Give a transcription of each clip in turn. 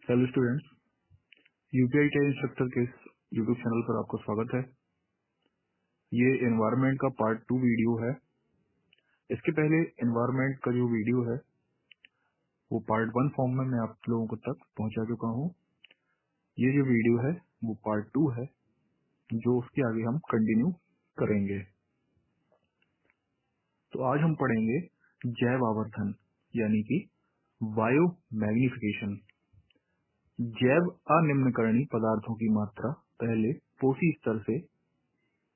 Hello students, UPI take instructor के YouTube channel पर आपका स्वागत है। ये एनवायरनमेंट का पार्ट 2 वीडियो है। इसके पहले एनवायरनमेंट का जो वीडियो है वो पार्ट 1 फॉर्म में मैं आप लोगों को तक पहुंचा चुका हूं। ये जो वीडियो है वो पार्ट 2 है, जो उसके आगे हम कंटिन्यू करेंगे। तो आज हम पढ़ेंगे जैव आवर्धन यानी कि बायो मैग्निफिकेशन। जैव अनिम्नकरणीय पदार्थों की मात्रा पहले पोषी स्तर से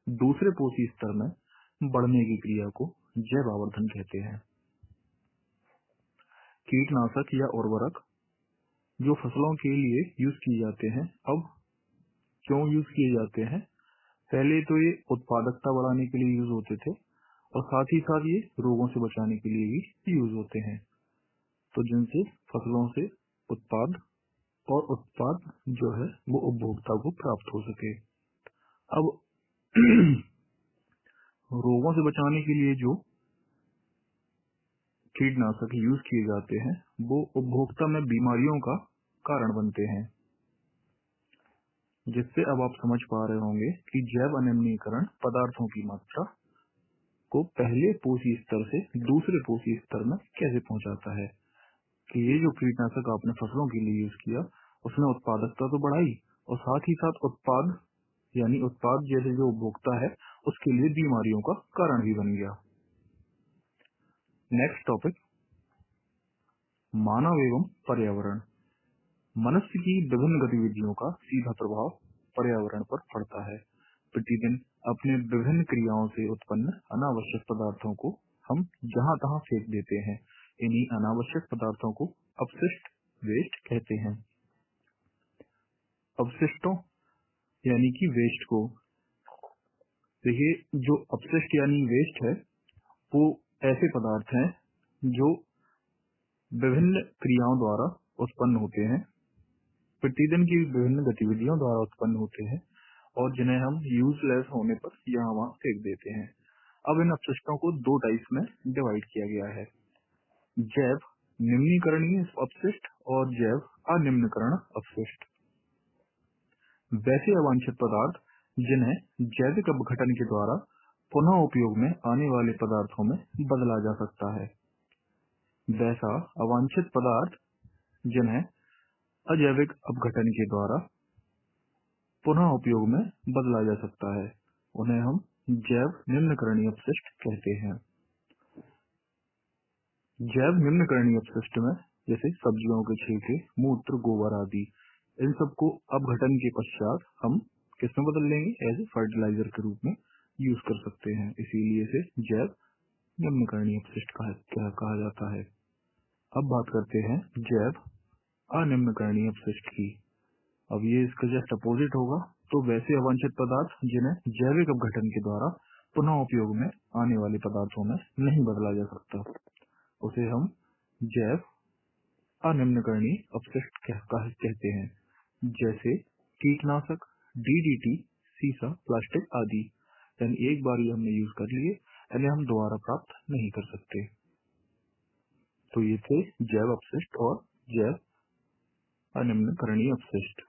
दूसरे पोषी स्तर में बढ़ने की क्रिया को जैव आवर्धन कहते हैं। कीटनाशक या उर्वरक जो फसलों के लिए यूज किए जाते हैं, अब क्यों यूज किए जाते हैं? पहले तो ये उत्पादकता बढ़ाने के लिए यूज होते थे और साथ ही साथ ये रोगों से बचाने के लिए भी यूज होते हैं, तो जिनसे फसलों से उत्पाद और उत्पाद जो है वो उपभोक्ता को प्राप्त हो सके। अब रोगों से बचाने के लिए जो कीटनाशक यूज किए जाते हैं वो उपभोक्ता में बीमारियों का कारण बनते हैं, जिससे अब आप समझ पा रहे होंगे कि जैव अनिम्नीकरण पदार्थों की मात्रा को पहले पोषी स्तर से दूसरे पोषी स्तर में कैसे पहुंचाता है। कि ये जो कीटनाशक आपने फसलों के लिए यूज किया उसने उत्पादकता तो बढ़ाई और साथ ही साथ उत्पाद यानी उत्पाद जैसे जो उपभोक्ता है उसके लिए बीमारियों का कारण भी बन गया। नेक्स्ट टॉपिक, मानव एवं पर्यावरण। मनुष्य की विभिन्न गतिविधियों का सीधा प्रभाव पर्यावरण पर पड़ता है। प्रतिदिन अपने विभिन्न क्रियाओं से उत्पन्न अनावश्यक पदार्थों को हम जहां तहां फेंक देते हैं। इन्हीं अनावश्यक पदार्थों को अपशिष्ट वेस्ट कहते हैं। अपशिष्टों यानी कि वेस्ट को देखिए, जो अपशिष्ट यानी वेस्ट है वो ऐसे पदार्थ हैं जो विभिन्न क्रियाओं द्वारा उत्पन्न होते हैं, प्रतिदिन की विभिन्न गतिविधियों द्वारा उत्पन्न होते हैं और जिन्हें हम यूजलेस होने पर यहाँ वहाँ फेंक देते हैं। अब इन अपशिष्टों को दो टाइप्स में डिवाइड किया गया है, जैव निम्नीकरणीय अपशिष्ट और जैव अनिम्नीकरण अपशिष्ट। वैसे अवांछित पदार्थ जिन्हें जैविक अपघटन के द्वारा पुनः उपयोग में आने वाले पदार्थों में बदला जा सकता है। वैसा अवांछित पदार्थ जिन्हें अजैविक अपघटन के द्वारा पुनः उपयोग में बदला जा सकता है, उन्हें हम जैव निम्नकरणीय अपशिष्ट कहते हैं। जैव निम्नकरणीय अपशिष्ट में जैसे सब्जियों के छिलके, मूत्र, गोबर आदि, इन सबको अपघटन के पश्चात हम किसमें बदल लेंगे? एज ए फर्टिलाइजर के रूप में यूज कर सकते हैं। इसीलिए इसे जैव निम्नकरणीय अपशिष्ट कहा जाता है। अब बात करते हैं जैव अनिम्नकरणीय अपशिष्ट की। अब ये इसका जस्ट अपोजिट होगा। तो वैसे अवांछित पदार्थ जिन्हें जैविक अपघटन के द्वारा पुनः उपयोग में आने वाले पदार्थों में नहीं बदला जा सकता, उसे हम जैव अनिम्नकरणीय अपशिष्ट कहते हैं। जैसे कीटनाशक, डीडीटी, सीसा, प्लास्टिक आदि, यानी एक बार ये हमने यूज कर लिए, इन्हें हम दोबारा प्राप्त नहीं कर सकते। तो ये थे जैव अपशिष्ट और जैव अनिम्नकरणीय अपशिष्ट।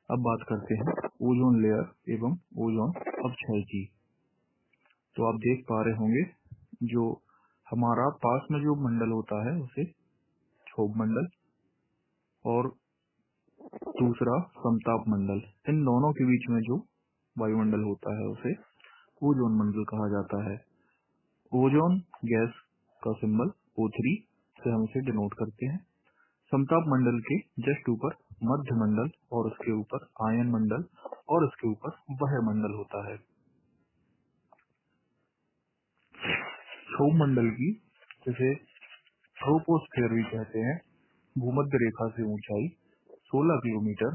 अब बात करते हैं ओजोन लेयर एवं ओजोन अपक्षय की। तो आप देख पा रहे होंगे जो हमारा पास में जो मंडल होता है उसे क्षोभ मंडल और दूसरा समताप मंडल, इन दोनों के बीच में जो वायुमंडल होता है उसे ओजोन मंडल कहा जाता है। ओजोन गैस का सिंबल O3 से हम इसे डिनोट करते हैं। समताप मंडल के जस्ट ऊपर मध्य मंडल और उसके ऊपर आयन मंडल और उसके ऊपर वह मंडल होता है। क्षोभ मंडल की जिसे ट्रोपोस्फेयर भी कहते हैं, भूमध्य रेखा से ऊंचाई 16 किलोमीटर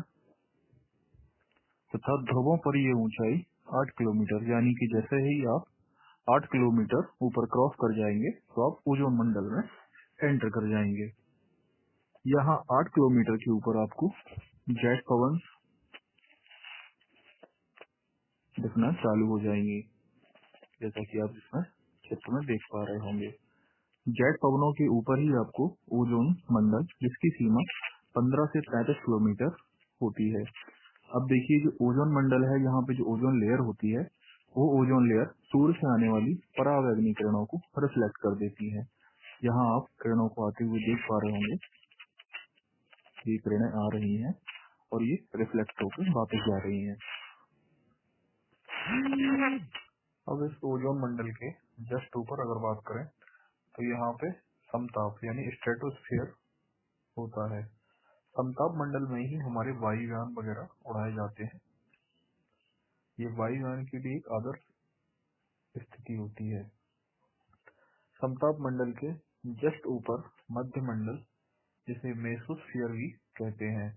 तथा ध्रुवों पर ये ऊंचाई 8 किलोमीटर, यानी कि जैसे ही आप 8 किलोमीटर ऊपर क्रॉस कर जाएंगे तो आप ओजोन मंडल में एंटर कर जाएंगे। यहाँ 8 किलोमीटर के ऊपर आपको जेट पवन दिखना चालू हो जाएंगी, जैसा कि आप इसमें चित्र में देख पा रहे होंगे। जेट पवनों के ऊपर ही आपको ओजोन मंडल, जिसकी सीमा 15 से 35 किलोमीटर होती है। अब देखिए जो ओजोन मंडल है, यहाँ पे जो ओजोन लेयर होती है वो ओजोन लेयर सूर्य से आने वाली परावैंगनी किरणों को रिफ्लेक्ट कर देती है। यहाँ आप किरणों को आते हुए देख पा रहे होंगे, ये किरणें आ रही हैं और ये रिफ्लेक्ट होकर वापस जा रही हैं। अब इस ओजोन मंडल के जस्ट ऊपर अगर बात करें तो यहाँ पे समताप यानी स्ट्रेटोस्फीयर होता है। समताप मंडल में ही हमारे वायुयान वगैरह उड़ाए जाते हैं। ये वायुयान की भी एक आदर्श स्थिति होती है। समताप मंडल के जस्ट ऊपर मध्य मंडल, जिसे मेसोस्फीयर भी कहते हैं,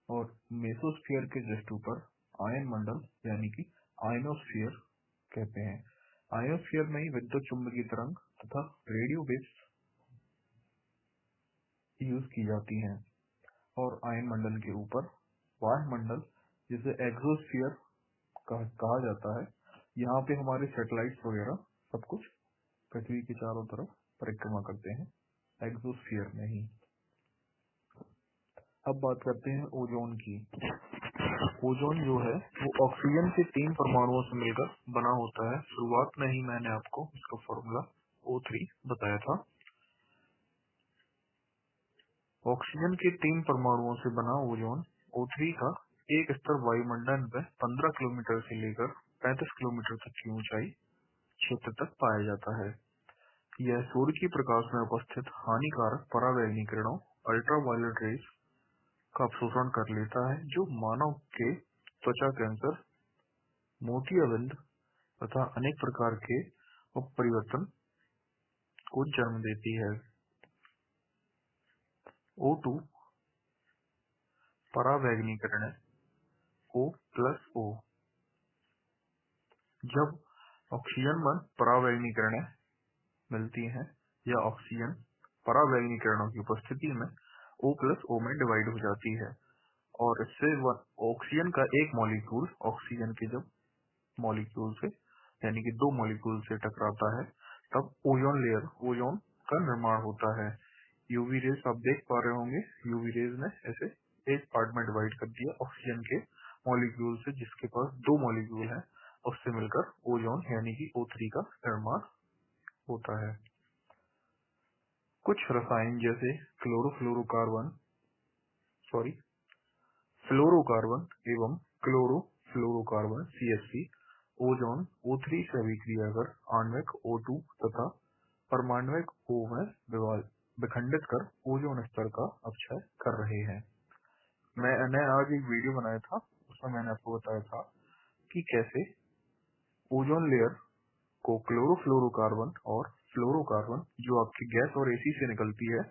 और मेसोस्फीयर के जस्ट ऊपर आयन मंडल यानी कि आयनोस्फीयर कहते हैं। आयनोस्फीयर में ही विद्युत चुंबकीय तरंग तथा रेडियो वेव्स यूज की जाती हैं। और आयन मंडल के ऊपर वायुमंडल, जिसे एक्सोस्फीयर कहा जाता है, यहाँ पे हमारे सैटेलाइट्स वगैरह सब कुछ पृथ्वी के चारों तरफ परिक्रमा करते हैं एक्सोस्फीयर में ही। अब बात करते हैं ओजोन की। ओजोन जो है वो ऑक्सीजन के 3 परमाणुओं से मिलकर बना होता है। शुरुआत में ही मैंने आपको इसका फॉर्मूला O3 बताया था। ऑक्सीजन के 3 परमाणुओं से बना ओजोन O3 का एक स्तर वायुमंडल में 15 किलोमीटर से लेकर 35 किलोमीटर तक की ऊंचाई क्षेत्र तक पाया जाता है। यह सूर्य की प्रकाश में उपस्थित हानिकारक परावैंगनी किरणों अल्ट्रावायलेट रेज का अवशोषण कर लेता है, जो मानव के त्वचा कैंसर, मोतियाबिंद तथा अनेक प्रकार के उत्परिवर्तन को जन्म देती है। O2 परावैंगनी किरणें O+O। जब ऑक्सीजन में परावैंगनी किरणें मिलती हैं या ऑक्सीजन परावैंगनी किरणों की उपस्थिति में O+O में डिवाइड हो जाती है, और इससे ऑक्सीजन का एक मॉलिक्यूल ऑक्सीजन के जब मॉलिक्यूल से यानी कि 2 मॉलिक्यूल से टकराता है तब ओजोन लेयर, ओजोन का निर्माण होता है। यूवी रेज आप देख पा रहे होंगे, यूवी रेज ने ऐसे एक पार्ट में डिवाइड कर दिया ऑक्सीजन के मॉलिक्यूल से, जिसके पास 2 मॉलिक्यूल हैं, उससे मिलकर ओजोन यानी कि O3 का निर्माण होता है। कुछ रसायन जैसे फ्लोरोकार्बन एवं क्लोरोफ्लोरोकार्बन CFC ओजोन O3 से अभिक्रिया कर आणविक O2 तथा परमाणविक O में विखंडित कर ओजोन स्तर का अपक्षय कर रहे हैं। मैंने आज एक वीडियो बनाया था, उसमें मैंने आपको बताया था कि कैसे ओजोन लेयर को क्लोरोफ्लोरोकार्बन और फ्लोरोकार्बन जो आपकी गैस और एसी से निकलती है,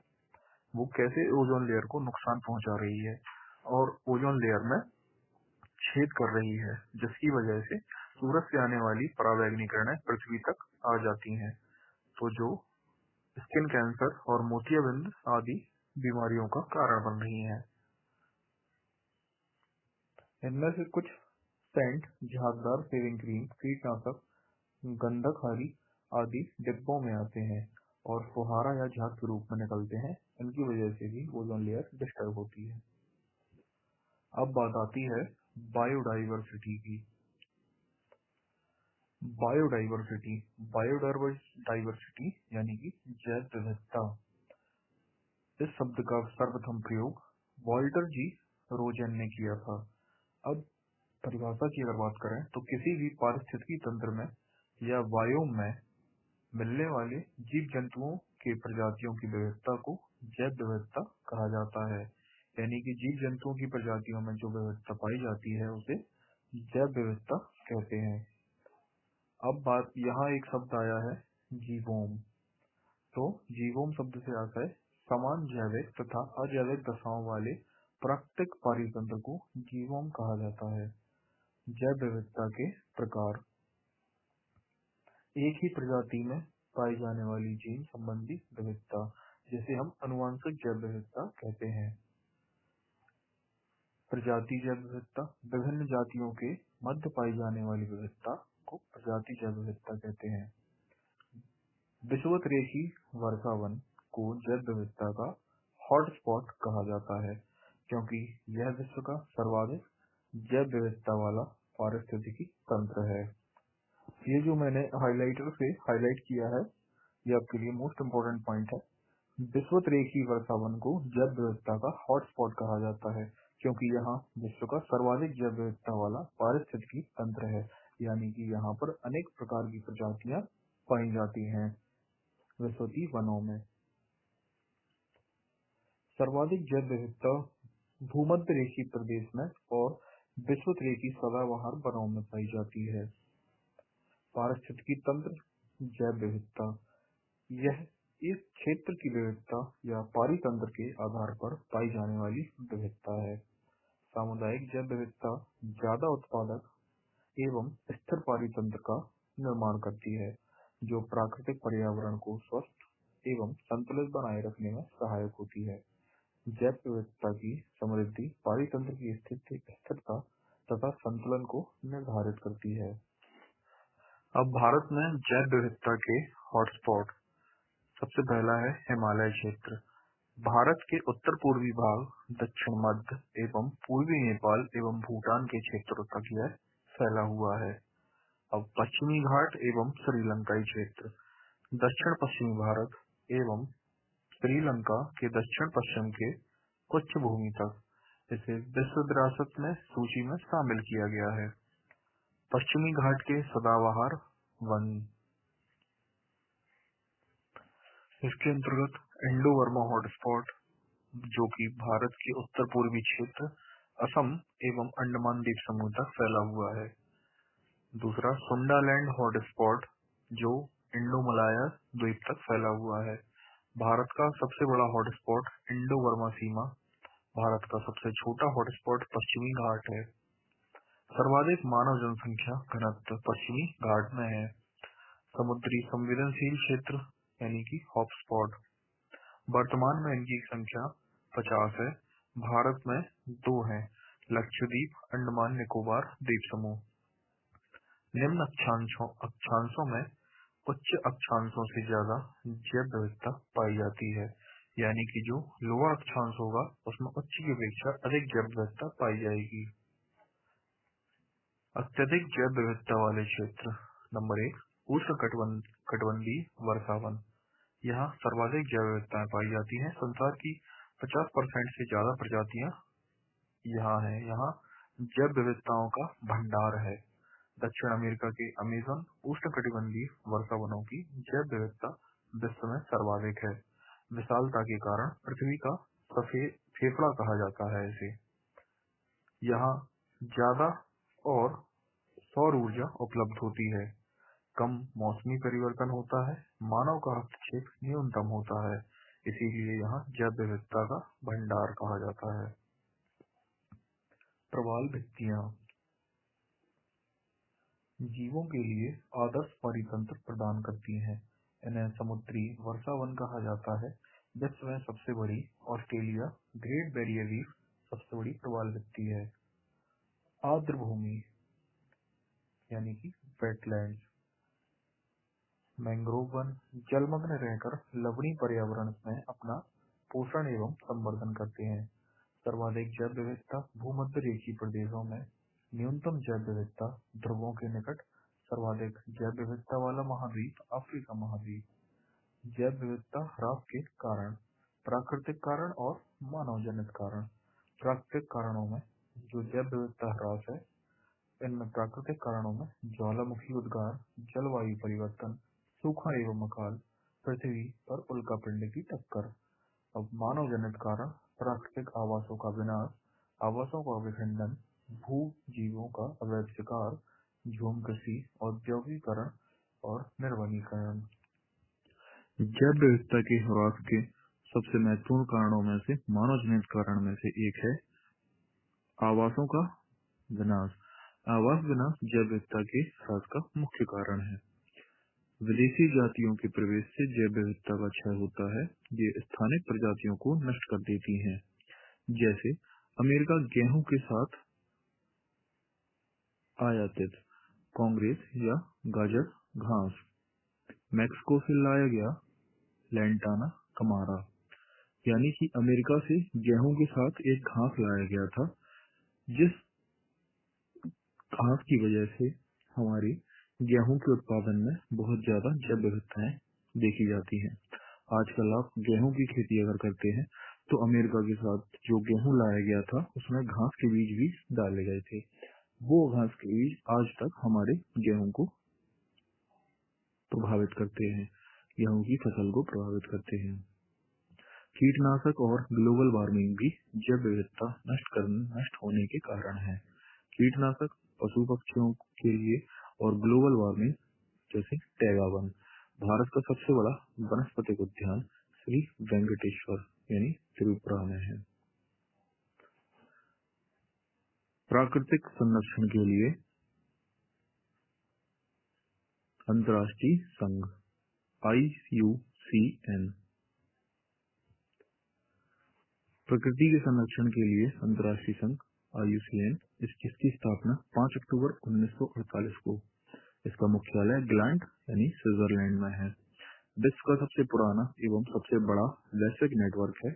वो कैसे ओजोन लेयर को नुकसान पहुंचा रही है और ओजोन लेयर में छेद कर रही है, जिसकी वजह से सूरज से आने वाली परावैंगनी किरणें पृथ्वी तक आ जाती हैं, तो जो स्किन कैंसर और मोतियाबिंद आदि बीमारियों का कारण बन रही हैं। इनमें से कुछ सेंट, झागदार शेविंग क्रीम, कीटनाशक, गंधकहारी आदि डिब्बों में आते हैं और फुहारा या झाग के रूप में निकलते हैं। इनकी वजह से भी ओजोन लेयर डिस्टर्ब होती है। अब बात आती है बायोडाइवर्सिटी की। बायोडाइवर्सिटी यानी कि जैव विविधता। इस शब्द का सर्वप्रथम प्रयोग वॉल्टर जी रोजेन ने किया था। अब परिभाषा की अगर बात करें तो किसी भी पारिस्थितिकी तंत्र में या वायोम में मिलने वाले जीव जंतुओं के प्रजातियों की विविधता को जैव विविधता कहा जाता है। यानी कि जीव जंतुओं की प्रजातियों में जो विविधता पाई जाती है उसे जैव विविधता कहते हैं। अब बात यहाँ एक शब्द आया है जीवोम। तो जीवोम शब्द से आता है समान जैविक तथा अजैविक दशाओं वाले प्राकृतिक पारितंत्र को जीवोम कहा जाता है। जैव विविधता के प्रकार। एक ही प्रजाति में पाई जाने वाली जीन संबंधी विविधता, जिसे हम अनुवांशिक जैव विविधता कहते हैं। प्रजाति जैव विविधता। विभिन्न जातियों के मध्य पाई जाने वाली विविधता को प्रजाति जैव विविधता कहते हैं। विषुवत रेखी वर्षावन को जैव विविधता का हॉटस्पॉट कहा जाता है क्योंकि यह विश्व का सर्वाधिक जैव विविधता वाला पारिस्थितिकी तंत्र है। ये जो मैंने हाइलाइटर से हाईलाइट किया है, ये आपके लिए मोस्ट इम्पोर्टेंट पॉइंट है। विषुवतरेखीय वर्षावन को जैव विविधता का हॉटस्पॉट कहा जाता है क्योंकि यहाँ विश्व का सर्वाधिक जैव विविधता वाला पारिस्थितिकी तंत्र है, यानी कि यहाँ पर अनेक प्रकार की प्रजातियां पाई जाती हैं। विषुवतीय वनों में सर्वाधिक जैव विविधता भूमध्य रेखीय प्रदेश में और विषुवतरेखीय सदाबहार वनों में पाई जाती है। पारिस्थितिकी तंत्र जैव विविधता यह इस क्षेत्र की विविधता या पारितंत्र के आधार पर पाई जाने वाली विविधता है। सामुदायिक जैव विविधता ज्यादा उत्पादक एवं स्थिर पारितंत्र का निर्माण करती है, जो प्राकृतिक पर्यावरण को स्वस्थ एवं संतुलित बनाए रखने में सहायक होती है। जैव विविधता की समृद्धि पारितंत्र की स्थिरता तथा संतुलन को निर्धारित करती है। अब भारत में जैव विविधता के हॉटस्पॉट सबसे पहला है हिमालय क्षेत्र। भारत के उत्तर पूर्वी भाग, दक्षिण मध्य एवं पूर्वी नेपाल एवं भूटान के क्षेत्रों तक यह फैला हुआ है। अब पश्चिमी घाट एवं श्रीलंकाई क्षेत्र, दक्षिण पश्चिमी भारत एवं श्रीलंका के दक्षिण पश्चिम के उच्च भूमि तक इसे विश्व विरासत में सूची में शामिल किया गया है। पश्चिमी घाट के सदाबहार वन, इसके अंतर्गत इंडो बर्मा हॉटस्पॉट जो कि भारत के उत्तर पूर्वी क्षेत्र असम एवं अंडमान द्वीप समूह तक फैला हुआ है। दूसरा सुंडालैंड हॉटस्पॉट जो इंडो मलाया द्वीप तक फैला हुआ है। भारत का सबसे बड़ा हॉटस्पॉट इंडो बर्मा सीमा, भारत का सबसे छोटा हॉटस्पॉट पश्चिमी घाट है। सर्वाधिक मानव जनसंख्या घनत्व पश्चिमी घाट में है। समुद्री संवेदनशील क्षेत्र यानी कि हॉटस्पॉट, वर्तमान में इनकी संख्या 50 है। भारत में 2 हैं, लक्षद्वीप, अंडमान निकोबार द्वीप समूह। निम्न अक्षांशों में उच्च अक्षांशों से ज्यादा जैव विविधता पाई जाती है, यानी कि जो लोअर अक्षांश होगा उसमें उच्च की अपेक्षा अधिक जैव विविधता पाई जाएगी। अत्यधिक जैव विविधता वाले क्षेत्र नंबर 1 उष्णकटिबंधीय वर्षावन। यहाँ सर्वाधिक जैव विविधताएं पाई जाती हैं। संसार की 50% से ज्यादा प्रजातियां यहाँ हैं। यहाँ जैव विविधताओं का भंडार है। दक्षिण अमेरिका के अमेज़न उष्णकटिबंधीय वर्षावनों की जैव विविधता विश्व में सर्वाधिक है। विशालता के कारण पृथ्वी का सफेद फेफड़ा कहा जाता है इसे। यहाँ ज्यादा और सौर ऊर्जा उपलब्ध होती है। कम मौसमी परिवर्तन होता है। मानव का हस्तक्षेप न्यूनतम होता है, इसीलिए यहाँ जैव विविधता का भंडार कहा जाता है। प्रवाल भित्तियां जीवों के लिए आदर्श परितंत्र प्रदान करती हैं। इन्हें समुद्री वर्षावन कहा जाता है। विश्व में सबसे बड़ी ऑस्ट्रेलिया ग्रेट बैरियर रीफ सबसे बड़ी प्रवाल भित्ति है। आर्द्र भूमि यानी कि वेटलैंड्स, मैंग्रोव वन जलमग्न रहकर लवणीय पर्यावरण में अपना पोषण एवं संवर्धन करते हैं। सर्वाधिक जैव विविधता भूमध्य रेखीय प्रदेशों में, न्यूनतम जैव विविधता ध्रुवों के निकट। सर्वाधिक जैव विविधता वाला महाद्वीप अफ्रीका महाद्वीप। जैव विविधता ह्रास के कारण, प्राकृतिक कारण और मानव जनित कारण। प्राकृतिक कारणों में जो जैव विविधता ह्रास है, इनमें प्राकृतिक कारणों में ज्वालामुखी उद्गार, जलवायु परिवर्तन, सूखा एवं अकाल, पृथ्वी पर उल्कापिंड की टक्कर। अब मानव जनित कारण प्राकृतिक आवासों का विनाश, आवासों का विखंडन, भू जीवों का अवैध शिकार, झूम कृषि, औद्योगिकरण और निर्वनीकरण। जैव विविधता के ह्रास के सबसे महत्वपूर्ण कारणों में से मानव जनित कारण में से एक है आवासों का विनाश। आवास विनाश जैव विविधता के ह्रास का मुख्य कारण है। विदेशी जातियों के प्रवेश से जैव विविधता का क्षय होता है। ये स्थानिक प्रजातियों को नष्ट कर देती हैं। जैसे अमेरिका गेहूं के साथ आयातित कांग्रेस या गाजर घास, मैक्सिको से लाया गया लैंटाना कमारा। यानी कि अमेरिका से गेहूं के साथ एक घास लाया गया था, जिस घास की वजह से हमारी गेहूं के उत्पादन में बहुत ज्यादा जैव विविधताएं देखी जाती हैं। आजकल आप गेहूं की खेती अगर करते हैं तो अमेरिका के साथ जो गेहूं लाया गया था उसमें घास के बीज भी डाले गए थे। वो घास के बीज आज तक हमारे गेहूं को प्रभावित करते हैं, गेहूं की फसल को प्रभावित करते हैं। कीटनाशक और ग्लोबल वार्मिंग भी जैव विविधता नष्ट होने के कारण है। कीटनाशक पशु पक्षियों के लिए और ग्लोबल वार्मिंग जैसे टैगा वन। भारत का सबसे बड़ा वनस्पतिक उद्यान श्री वेंकटेश्वर यानी त्रिपुरा में है। प्राकृतिक संरक्षण के लिए अंतर्राष्ट्रीय संघ IUCN। प्रकृति के संरक्षण के लिए अंतर्राष्ट्रीय संघ IUCN इसकी स्थापना 5 अक्टूबर 1948 को। इसका मुख्यालय ग्लैंड यानी स्विट्जरलैंड में है। विश्व का सबसे पुराना एवं सबसे बड़ा वैश्विक नेटवर्क है।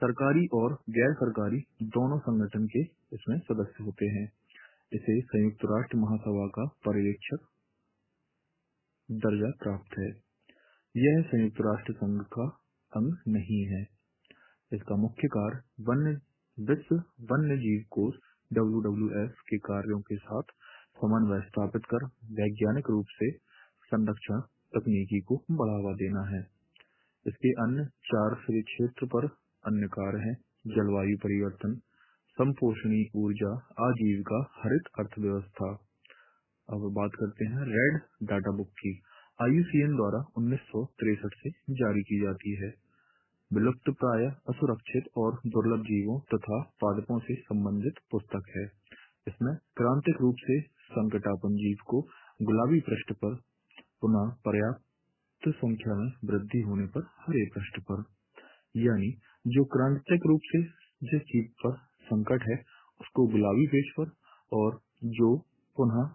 सरकारी और गैर सरकारी दोनों संगठन के इसमें सदस्य होते हैं। इसे संयुक्त राष्ट्र महासभा का पर्यवेक्षक दर्जा प्राप्त है। यह संयुक्त राष्ट्र संघ का अंग नहीं है। इसका मुख्य कार्य विश्व वन्य जीव कोष WWF के कार्यों के साथ समन्वय स्थापित कर वैज्ञानिक रूप से संरक्षण तकनीकी को बढ़ावा देना है। इसके अन्य 4 श्रेय क्षेत्र पर अन्य कार्य हैं: जलवायु परिवर्तन, संपोषणीय ऊर्जा, आजीविका, हरित अर्थव्यवस्था। अब बात करते हैं रेड डाटा बुक की। IUCN द्वारा 1963 से जारी की जाती है। विलुप्त प्राय, असुरक्षित और दुर्लभ जीवों तथा पादपों से संबंधित पुस्तक है। इसमें क्रांतिक रूप से संकटापन्न जीव को गुलाबी पृष्ठ पर पुनः पर्याप्त संख्या में वृद्धि होने पर हरे पृष्ठ पर, यानी जो क्रांतिक रूप से जिस जीव पर संकट है उसको गुलाबी पेज पर, और जो पुनः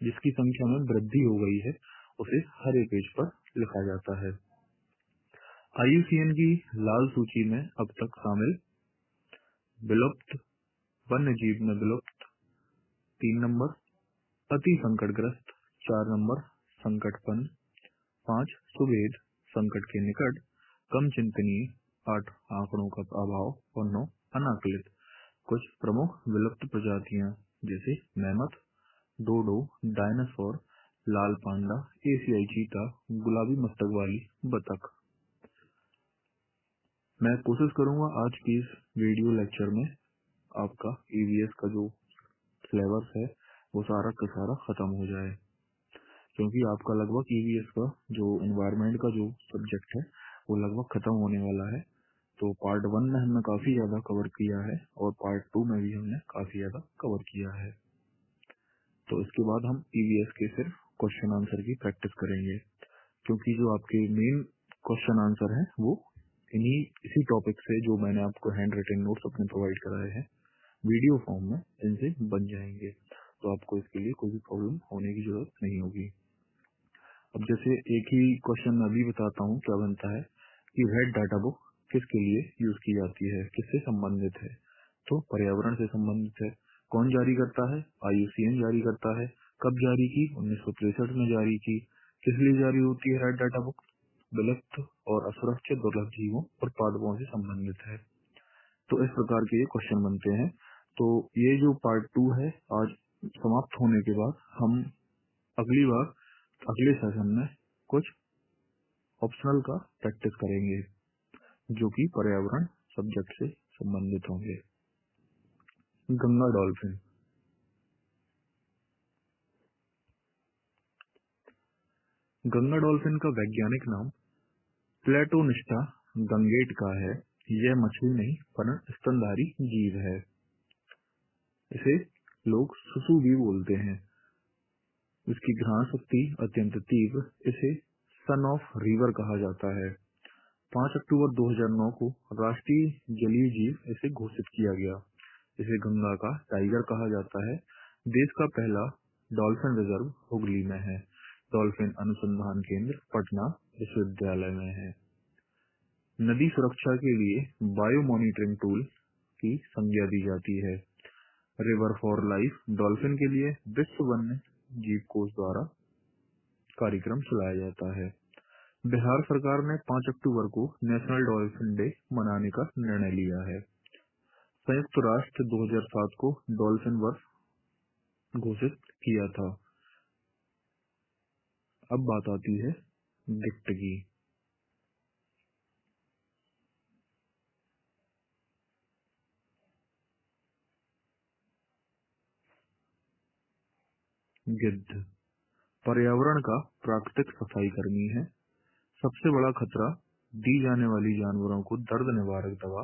जिसकी संख्या में वृद्धि हो गई है उसे हरे पेज पर लिखा जाता है। IUCN की लाल सूची में अब तक शामिल विलुप्त वन्य जीव में विलुप्त 3 नंबर, अति संकटग्रस्त 4 नंबर, संकटपन्न 5, सुवेद संकट के निकट, कम चिंतनीय 8, आंकड़ों का अभाव और 9, अनाकलित। कुछ प्रमुख विलुप्त प्रजातियां जैसे मैमथ, डोडो, डायनासोर, लाल पांडा, एशियाई चीता, गुलाबी मस्तक वाली बतख। मैं कोशिश करूंगा आज की इस वीडियो लेक्चर में आपका EVS का जो सिलेबस है वो सारा का सारा खत्म हो जाए, क्योंकि आपका लगभग EVS का जो एनवायरनमेंट का जो सब्जेक्ट है वो लगभग खत्म होने वाला है। तो पार्ट 1 में हमने काफी ज्यादा कवर किया है और पार्ट 2 में भी हमने काफी ज्यादा कवर किया है। तो इसके बाद हम EVS के सिर्फ क्वेश्चन आंसर की प्रैक्टिस करेंगे, क्योंकि जो आपके मेन क्वेश्चन आंसर है वो इसी टॉपिक से जो मैंने आपको हैंड रिटन नोट्स अपने प्रोवाइड कराए हैं वीडियो फॉर्म में, इनसे बन जाएंगे। तो आपको इसके लिए कोई भी प्रॉब्लम होने की जरूरत नहीं होगी। अब जैसे एक ही क्वेश्चन मैं अभी बताता हूँ क्या बनता है कि रेड डाटा बुक किसके लिए यूज की जाती है, किससे संबंधित है। तो पर्यावरण से संबंधित है। कौन जारी करता है? IUCN जारी करता है। कब जारी की? 1963 में जारी की। किस लिए जारी होती है रेड डाटा बुक? विलुप्त और असुरक्षित दुर्लभ जीवों और पादपों से संबंधित है। तो इस प्रकार के ये क्वेश्चन बनते हैं। तो ये जो पार्ट 2 है आज समाप्त होने के बाद हम अगली बार अगले सेशन में कुछ ऑप्शनल का प्रैक्टिस करेंगे जो कि पर्यावरण सब्जेक्ट से संबंधित होंगे। गंगा डॉल्फिन। गंगा डॉल्फिन का वैज्ञानिक नाम प्लेटोनिस्टा गंगेटका है। यह मछली नहीं पर स्तनधारी जीव है। इसे लोग सुसु भी बोलते हैं। इसकी घ्राण शक्ति अत्यंत तीव्र, इसे सन ऑफ रिवर कहा जाता है। 5 अक्टूबर 2009 को राष्ट्रीय जलीय जीव इसे घोषित किया गया। इसे गंगा का टाइगर कहा जाता है। देश का पहला डॉल्फिन रिजर्व हुगली में है। डॉल्फिन अनुसंधान केंद्र पटना विश्वविद्यालय में है। नदी सुरक्षा के लिए बायो मॉनिटरिंग टूल की संज्ञा दी जाती है। रिवर फॉर लाइफ डॉल्फिन के लिए विश्व वन्य जीव कोष द्वारा कार्यक्रम चलाया जाता है। बिहार सरकार ने 5 अक्टूबर को नेशनल डॉल्फिन डे मनाने का निर्णय लिया है। संयुक्त राष्ट्र 2007 को डॉल्फिन वर्ष घोषित किया था। अब बात आती है गिफ्ट की। गिद्ध पर्यावरण का प्राकृतिक सफाई कर्मी है। सबसे बड़ा खतरा दी जाने वाली जानवरों को दर्द निवारक दवा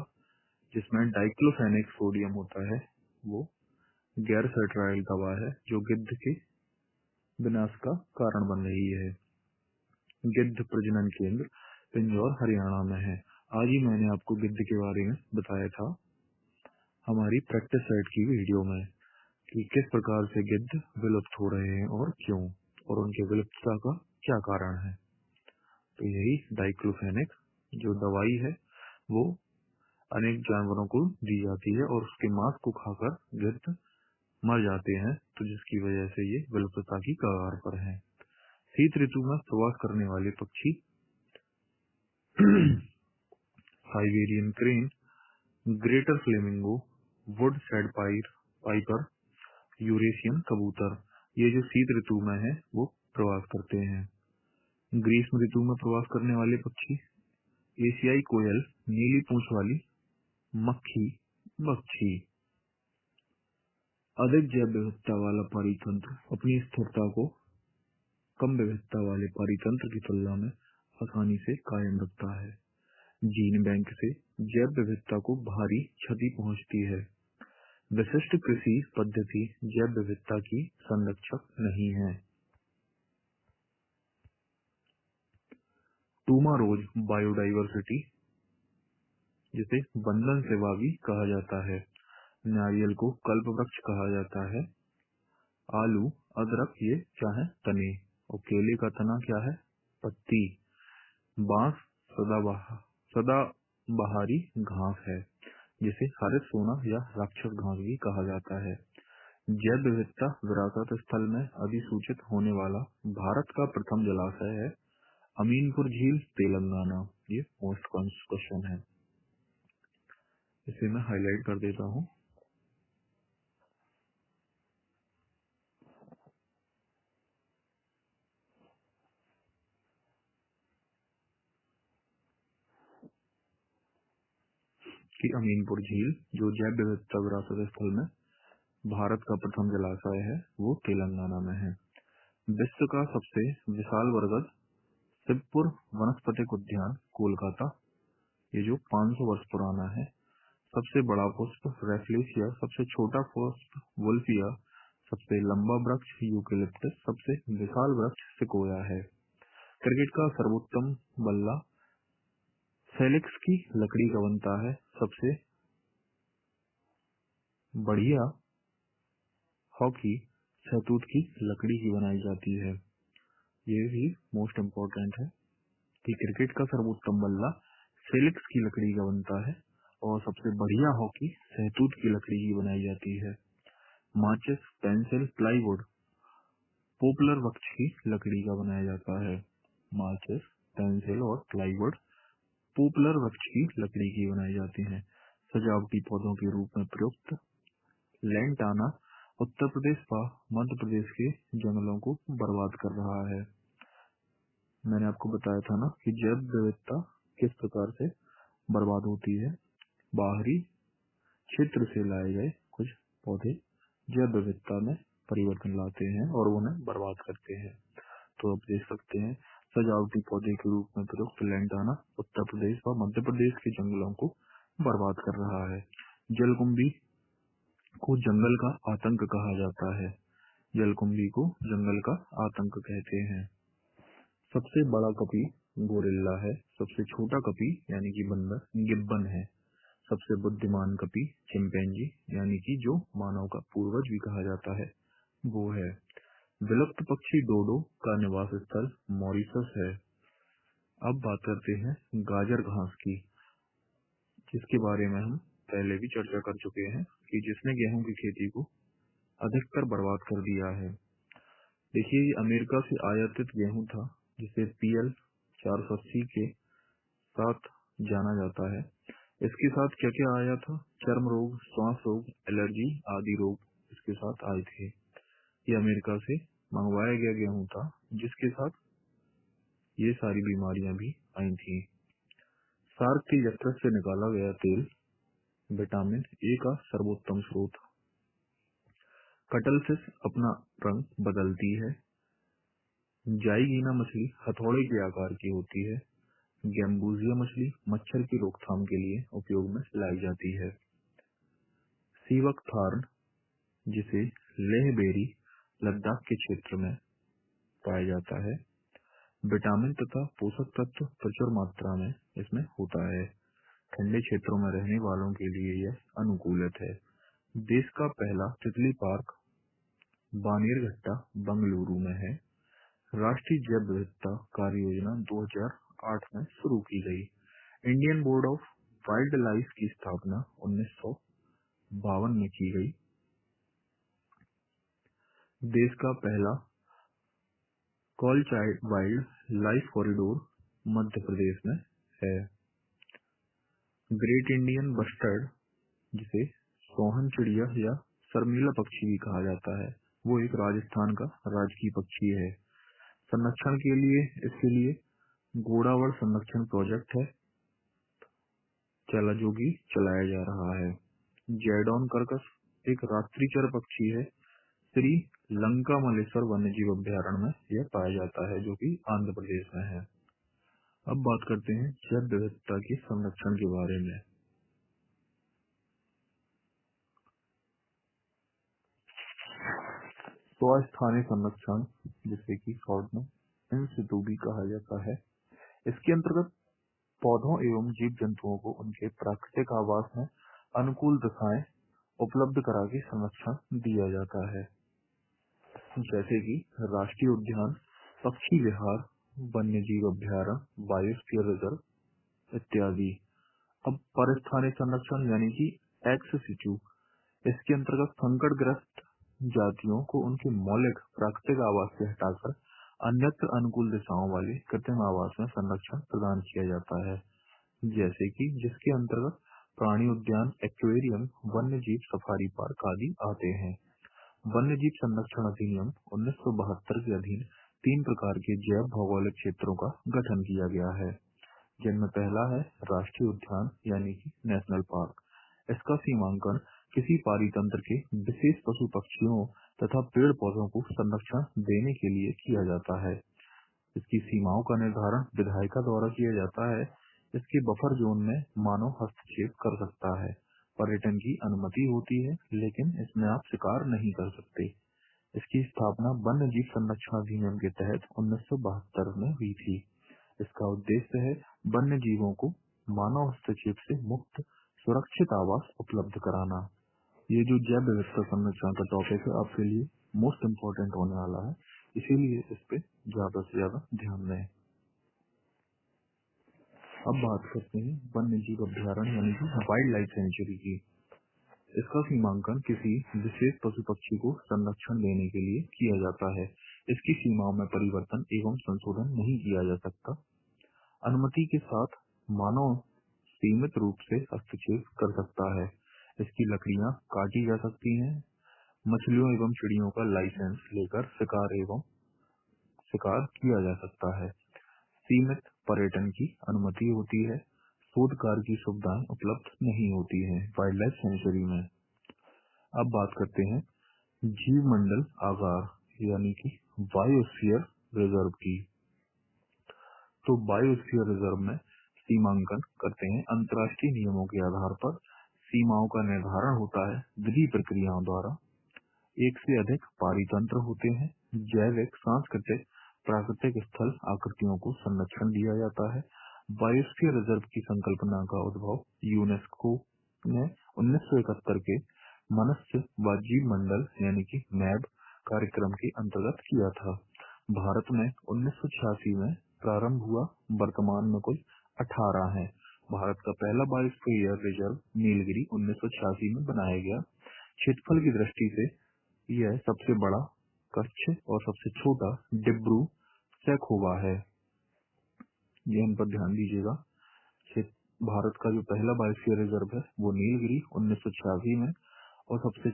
जिसमें डाइक्लोफेनेक सोडियम होता है वो गैर सर्ट्राइल दवा है जो गिद्ध के विनाश का कारण बन रही है। गिद्ध प्रजनन केंद्र पिंजौर हरियाणा में है। आज ही मैंने आपको गिद्ध के बारे में बताया था हमारी प्रैक्टिस सेट की वीडियो में कि किस प्रकार से गिद्ध विलुप्त हो रहे हैं और क्यों, और उनके विलुप्तता का क्या कारण है। तो यही डाइक्लोफेनेक जो दवाई है वो अनेक जानवरों को दी जाती है और उसके मांस को खाकर गिद्ध मर जाते हैं, तो जिसकी वजह से ये विलुप्तता की कगार पर है। शीत ऋतु में प्रवास करने वाले पक्षी Siberian crane, greater flamingo, would Piper, Eurasian कबूतर, ये जो शीत ऋतु में है वो प्रवास करते हैं। ग्रीष्म ऋतु में प्रवास करने वाले पक्षी एशियाई कोयल, नीली पूंछ वाली मक्खी पक्षी। अधिक जैव विविधता वाला परितंत्र अपनी स्थिरता को कम विविधता वाले परितंत्र की तुलना में आसानी से कायम रखता है। जीन बैंक से जैव विविधता को भारी क्षति पहुंचती है। विशिष्ट कृषि पद्धति जैव विविधता की संरक्षक नहीं है। टूमा रोज बायोडाइवर्सिटी जिसे बंधन सेवा भी कहा जाता है। नारियल को कल्प वृक्ष कहा जाता है। आलू, अदरक ये क्या है? तने। और केले का तना क्या है? पत्ती। बांस सदाबहारी घास है जिसे हरित सोना या राक्षस घास भी कहा जाता है। जैव विविधता विरासत स्थल में अधिसूचित होने वाला भारत का प्रथम जलाशय है अमीनपुर झील, तेलंगाना। ये मोस्ट क्वेश्चन है, इसे मैं हाईलाइट कर देता हूँ। कि अमीनपुर झील जो जैव विविधता विरासत स्थल में भारत का प्रथम जलाशय है वो तेलंगाना में है। विश्व का सबसे विशाल बरगद शिवपुर वनस्पतिक उद्यान, कोलकाता, ये जो 500 वर्ष पुराना है। सबसे बड़ा पुष्प रेफ्लेसिया, सबसे छोटा पुष्प वुल्फिया, सबसे लंबा वृक्ष यूकेलिप्टस, सबसे विशाल वृक्ष सिकोया है। क्रिकेट का सर्वोत्तम बल्ला सेलिक्स की लकड़ी का बनता है। सबसे बढ़िया हॉकी शहतूत की लकड़ी की बनाई जाती है। ये भी मोस्ट इम्पोर्टेंट है कि क्रिकेट का सर्वोत्तम बल्ला सेलिक्स की लकड़ी का बनता है और सबसे बढ़िया हॉकी शहतूत की लकड़ी की बनाई जाती है। माचिस, पेंसिल, प्लाईवुड पोपलर वृक्ष की लकड़ी का बनाया जाता है। माचिस, पेंसिल और प्लाईवुड पोपलर वृक्ष की लकड़ी की बनाई जाती है। सजावटी पौधों के रूप में प्रयुक्त लैंटाना उत्तर प्रदेश व मध्य प्रदेश के जंगलों को बर्बाद कर रहा है। मैंने आपको बताया था ना कि जैव विविधता किस प्रकार से बर्बाद होती है। बाहरी क्षेत्र से लाए गए कुछ पौधे जैव विविधता में परिवर्तन लाते हैं और उन्हें बर्बाद करते हैं। तो आप देख सकते हैं सजावटी पौधे के रूप में प्रयुक्त लैंटाना उत्तर प्रदेश व मध्य प्रदेश के जंगलों को बर्बाद कर रहा है। जलकुंभी को जंगल का आतंक कहा जाता है। जलकुंभी को जंगल का आतंक कहते हैं। सबसे बड़ा कपी गोरिल्ला है। सबसे छोटा कपी यानी कि बंदर गिब्बन है। सबसे बुद्धिमान कपी चिंपैंजी यानी कि जो मानव का पूर्वज भी कहा जाता है वो है। विलुप्त पक्षी डोडो का निवास स्थल मॉरिशस है। अब बात करते हैं गाजर घास की, जिसके बारे में हम पहले भी चर्चा कर चुके हैं कि जिसने गेहूं की खेती को अधिकतर बर्बाद कर दिया है। देखिए, ये अमेरिका से आयातित गेहूं था, जिसे PL 480 के साथ जाना जाता है। इसके साथ क्या क्या आया था? चर्म रोग, श्वास रोग, एलर्जी आदि रोग इसके साथ आए थे। ये अमेरिका से मंगवाया गया गेहूं था, जिसके साथ ये सारी बीमारियां भी आई थी। सार्क के यकृत से निकाला गया तेल विटामिन ए का सर्वोत्तम स्रोत। कटल फिश अपना रंग बदलती है। जाइगीना मछली हथौड़े के आकार की होती है। गैम्बूजिया मछली मच्छर की रोकथाम के लिए उपयोग में लाई जाती है। सीवक थार्न, जिसे लेह बेरी लद्दाख के क्षेत्र में पाया जाता है। विटामिन तथा पोषक तत्व प्रचुर मात्रा में इसमें होता है। ठंडे क्षेत्रों में रहने वालों के लिए यह अनुकूलित है। देश का पहला तितली पार्क बानेरघट्टा बंगलुरु में है। राष्ट्रीय जैव विविधता कार्य योजना 2008 में शुरू की गई। Indian board of wildlife की स्थापना 1952 में की गई। देश का पहला कॉल चाइल्ड wildlife corridor Madhya Pradesh में है। ग्रेट इंडियन बस्टर्ड, जिसे सोहन चिड़िया या शर्मीला पक्षी भी कहा जाता है, वो एक राजस्थान का राजकीय पक्षी है। संरक्षण के लिए इसके लिए घोड़ावड़ संरक्षण प्रोजेक्ट है जो कि चलाया जा रहा है। जैडोन कर्कस एक रात्रिचर पक्षी है। श्री लंका मलेश्वर वन्यजीव अभ्यारण्य में यह पाया जाता है, जो कि आंध्र प्रदेश में है। अब बात करते हैं जैव विविधता के संरक्षण के बारे में। स्थानीय संरक्षण, जिसे कि शॉर्ट में इन सितु भी कहा जाता है, इसके अंतर्गत पौधों एवं जीव जंतुओं को उनके प्राकृतिक आवास में अनुकूल दशाएं उपलब्ध करा के संरक्षण दिया जाता है, जैसे कि राष्ट्रीय उद्यान, पक्षी विहार, वन्य जीव अभ्यारण्य, बायोस्फीयर रिजर्व इत्यादि। अब परस्थानिक संरक्षण यानी कि एक्स सिचु, इसके अंतर्गत संकटग्रस्त जातियों को उनके मौलिक प्राकृतिक आवास से हटाकर अन्यत्र अनुकूल दिशाओं वाले कृत्रिम आवास में संरक्षण प्रदान किया जाता है, जैसे कि जिसके अंतर्गत प्राणी उद्यान, एक्वेरियम, वन्य जीव सफारी पार्क आदि आते हैं। वन्य जीव संरक्षण अधिनियम 1972 के अधीन 3 प्रकार के जैव भौगोलिक क्षेत्रों का गठन किया गया है, जिनमें पहला है राष्ट्रीय उद्यान यानी कि नेशनल पार्क। इसका सीमांकन किसी पारितंत्र के विशेष पशु पक्षियों तथा पेड़ पौधों को संरक्षण देने के लिए किया जाता है। इसकी सीमाओं का निर्धारण विधायिका द्वारा किया जाता है। इसके बफर जोन में मानव हस्तक्षेप कर सकता है। पर्यटन की अनुमति होती है, लेकिन इसमें आप शिकार नहीं कर सकते। इसकी स्थापना वन्य जीव संरक्षण अधिनियम के तहत 1972 में हुई थी। इसका उद्देश्य है वन्य जीवों को मानव हस्तक्षेप से मुक्त सुरक्षित आवास उपलब्ध कराना। ये जो जैव विविधता संरक्षण का टॉपिक है, आपके लिए मोस्ट इम्पोर्टेंट होने वाला है, इसीलिए इस पे ज्यादा से ज्यादा ध्यान दें। अब बात करते हैं वन्य जीव अभ्यारण्य यानी कि वाइल्ड लाइफ सेंचुरी की। इसका सीमांकन किसी विशेष पशु पक्षी को संरक्षण देने के लिए किया जाता है। इसकी सीमाओं में परिवर्तन एवं संशोधन नहीं किया जा सकता। अनुमति के साथ मानव सीमित रूप से हस्तक्षेप कर सकता है। इसकी लकड़ियां काटी जा सकती हैं। मछलियों एवं चिड़ियों का लाइसेंस लेकर शिकार किया जा सकता है। सीमित पर्यटन की अनुमति होती है। शोध कार्य की सुविधाएं उपलब्ध नहीं होती हैं वाइल्ड लाइफ सेंचुरी में। अब बात करते हैं जीव मंडल आगार यानी कि बायोस्फीयर रिजर्व की। तो बायोस्फीयर रिजर्व में सीमांकन करते हैं अंतर्राष्ट्रीय नियमों के आधार पर। सीमाओं का निर्धारण होता है विधि प्रक्रियाओं द्वारा। एक से अधिक पारितंत्र होते हैं। जैविक, सांस्कृतिक, प्राकृतिक स्थल आकृतियों को संरक्षण दिया जाता है। बायोस्फीयर रिजर्व की संकल्पना का उद्भव यूनेस्को ने 1971 के मनुष्य व जीव मंडल यानी कि मैब कार्यक्रम के अंतर्गत किया था। भारत में 1986 में प्रारंभ हुआ, वर्तमान में कुल 18 है। भारत का पहला बायोस्फीयर रिजर्व नीलगिरी 1986 में बनाया गया। क्षेत्रफल की दृष्टि से यह सबसे बड़ा कच्छ और सबसे छोटा डिब्रू सैखोवा है। ये इन पर ध्यान दीजिएगा। भारत का जो पहला बायोस्फीयर रिजर्व है वो नीलगिरी 1986 में, और सबसे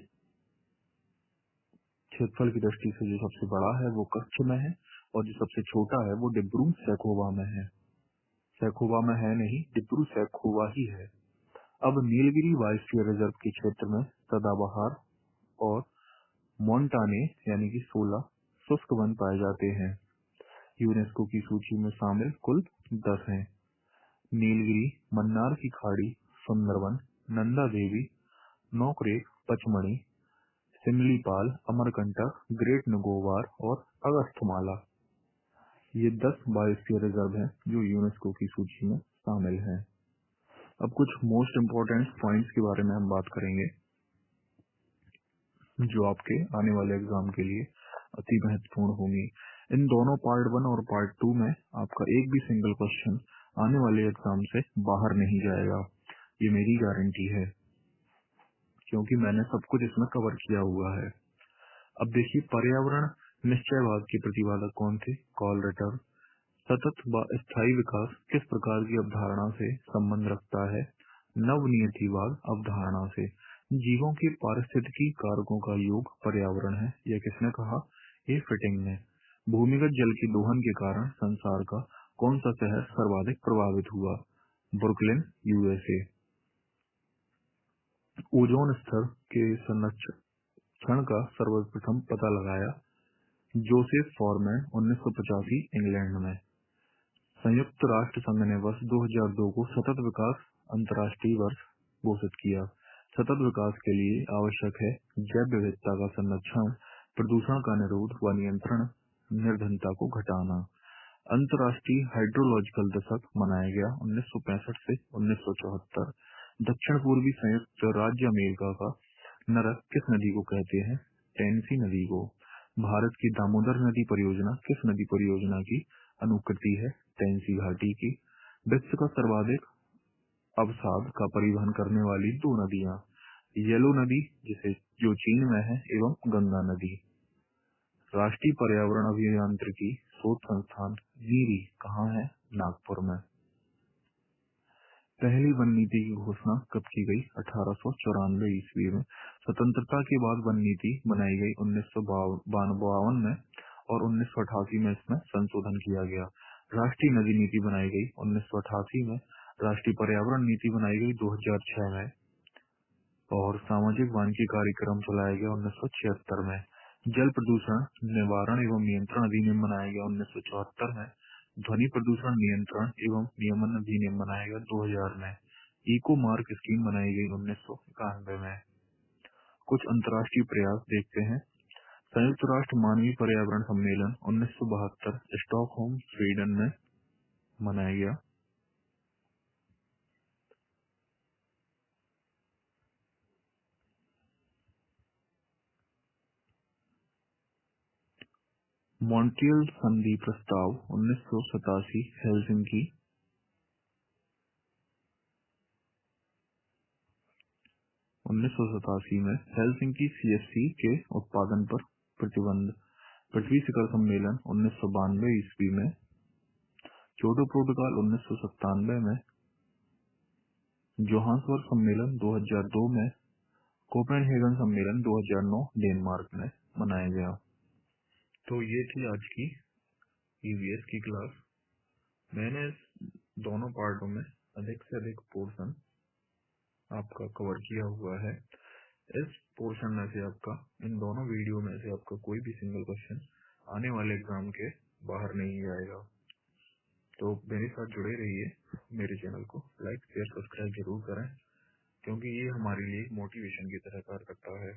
क्षेत्रफल की दृष्टि से जो सबसे बड़ा है वो कच्छ में है, और जो सबसे छोटा है वो डिब्रू सैखोवा में है। सैखोवा में है नहीं, डिब्रू सैखोवा ही है। अब नीलगिरी बायोस्फीयर रिजर्व के क्षेत्र में सदाबहार और मोंटाने यानी कि 16 शुष्क वन पाए जाते हैं। यूनेस्को की सूची में शामिल कुल 10 हैं। नीलगिरी, मन्नार की खाड़ी, सुंदरवन, नंदा देवी, नौकरेक, पचमढ़ी, सिमलीपाल, अमरकंटक, ग्रेट निकोबार और अगस्थमाला, ये 10 बायोस्फीयर रिजर्व हैं जो यूनेस्को की सूची में शामिल हैं। अब कुछ मोस्ट इम्पोर्टेंट पॉइंट्स के बारे में हम बात करेंगे जो आपके आने वाले एग्जाम के लिए अति महत्वपूर्ण होंगी। इन दोनों पार्ट 1 और पार्ट 2 में आपका एक भी सिंगल क्वेश्चन आने वाले एग्जाम से बाहर नहीं जाएगा, ये मेरी गारंटी है, क्योंकि मैंने सब कुछ इसमें कवर किया हुआ है। अब देखिए, पर्यावरण निश्चयवाद के प्रतिपादक कौन थे? Carl Ritter. सतत व स्थायी विकास किस प्रकार की अवधारणा से संबंध रखता है? नवनियतिवाद अवधारणा से। जीवों के पारिस्थितिकी कारकों का योग पर्यावरण है, यह किसने कहा? ए फिटिंग ने। भूमिगत जल के दोहन के कारण संसार का कौन सा शहर सर्वाधिक प्रभावित हुआ? Brooklyn, USA. ओजोन स्तर के संरक्षण का सर्वप्रथम पता लगाया जोसेफ फॉरमैन 1985 इंग्लैंड में। संयुक्त राष्ट्र संघ ने वर्ष 2002 को सतत विकास अंतर्राष्ट्रीय वर्ष घोषित किया। सतत विकास के लिए आवश्यक है जैव विविधता का संरक्षण, प्रदूषण का निरोध व नियंत्रण, निर्धनता को घटाना। अंतर्राष्ट्रीय हाइड्रोलॉजिकल दशक मनाया गया 1965 से 1974। दक्षिण पूर्वी संयुक्त राज्य अमेरिका का नरक किस नदी को कहते हैं? टेनेसी नदी को। भारत की दामोदर नदी परियोजना किस नदी परियोजना की अनुकृति है? टेनेसी घाटी की। विश्व का सर्वाधिक अवसाद का परिवहन करने वाली 2 नदियां, येलो नदी जो चीन में है एवं गंगा नदी। राष्ट्रीय पर्यावरण अभियांत्रिकी शोध संस्थान नीरी कहाँ है? नागपुर में। पहली वन नीति की घोषणा कब की गई? 1894 ईस्वी में। स्वतंत्रता के बाद वन नीति बनाई गई 1952 में, और 1988 में इसमें संशोधन किया गया। राष्ट्रीय नदी नीति बनाई गई 1988 में। राष्ट्रीय पर्यावरण नीति बनाई गई 2006 में, और सामाजिक वानिकी कार्यक्रम चलाया गया 1976 में। जल प्रदूषण निवारण एवं नियंत्रण अधिनियम बनाया गया 1974 में। ध्वनि प्रदूषण नियंत्रण एवं नियमन अधिनियम बनाया गया 2000 में। इको मार्क स्कीम बनाई गई 1991 में। कुछ अंतर्राष्ट्रीय प्रयास देखते हैं। संयुक्त राष्ट्र मानवीय पर्यावरण सम्मेलन 1972 स्टॉकहोम, स्वीडन में मनाया गया। मॉन्ट्रियल संधि प्रस्ताव 1987 हेलसिंकी। 1987 में हेलसिंकी सीएफसी के उत्पादन पर प्रतिबंध। पृथ्वी शिखर सम्मेलन 1992 ईस्वी में। क्योटो प्रोटोकॉल 1997 में। जोहान्सबर्ग सम्मेलन 2002 में। कोपेनहेगन सम्मेलन 2009 डेनमार्क में मनाया गया। तो ये थी आज की ईवीएस की क्लास। मैंने इस दोनों पार्टों में अधिक से अधिक पोर्शन आपका कवर किया हुआ है। इस पोर्शन में से आपका, इन दोनों वीडियो में से आपका कोई भी सिंगल क्वेश्चन आने वाले एग्जाम के बाहर नहीं जाएगा। तो मेरे साथ जुड़े रहिए। मेरे चैनल को लाइक, शेयर, सब्सक्राइब जरूर करें, क्योंकि ये हमारे लिए मोटिवेशन की तरह कार्य करता है।